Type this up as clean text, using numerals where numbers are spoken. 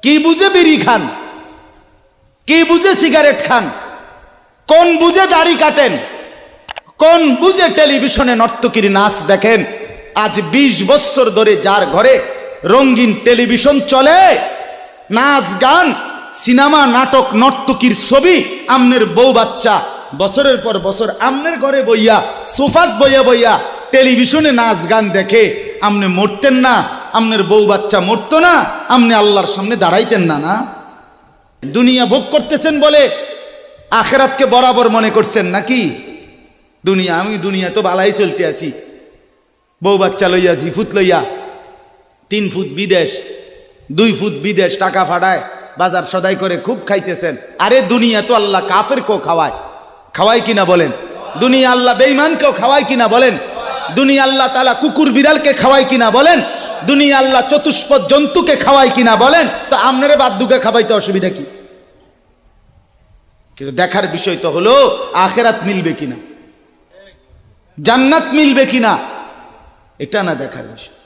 কি বুঝে বিড়ি খান, কি বুঝে সিগারেট খান, কোন বুঝে দাড়ি কাটেন, কোন বুঝে টেলিভিশনে নর্তকীর নাচ দেখেন। আজ 20 বছর ধরে যার ঘরে রঙিন টেলিভিশন চলে, নাচ গান সিনেমা নাটক নর্তকীর ছবি, আমনের বউ বাচ্চা বছরের পর বছর আমনের ঘরে বইয়া সোফাত বইয়া বইয়া টেলিভিশনে নাচ গান দেখে, আমনে মরতেন না? আমনের বউ বাচ্চা মরতো না? আমনে আল্লাহর সামনে দাঁড়াইতেন না? না, দুনিয়া ভোগ করতেছেন বলে আখেরাতকে বরাবর মনে করছেন নাকি? দুনিয়া, আমি দুনিয়া তো বালাই চলতে আছি, বউ বাচ্চা লইয়া, 2 ফুট লইয়া, 3 ফুট বিদেশ, 2 ফুট বিদেশ, টাকা ফাটায় বাজার সদাই করে খুব খাইতেছেন। আরে দুনিয়া তো আল্লাহ কাফেরকেও খাওয়ায়, খাওয়ায় কিনা বলেন? দুনিয়া আল্লাহ বেঈমানকেও খাওয়ায় কিনা বলেন? দুনিয়া আল্লাহ তাআলা কুকুর বিড়ালকে খাওয়ায় কিনা বলেন? দুনিয়া আল্লাহ চতুষ্পদ জন্তুকে খাওয়ায় কিনা বলেন? তো আপনারে বাদ্দুকে খাওয়াইতে অসুবিধা কি? কিন্তু দেখার বিষয় তো হলো আখেরাত মিলবে কিনা, জান্নাত মিলবে কিনা, এটা না দেখার বিষয়।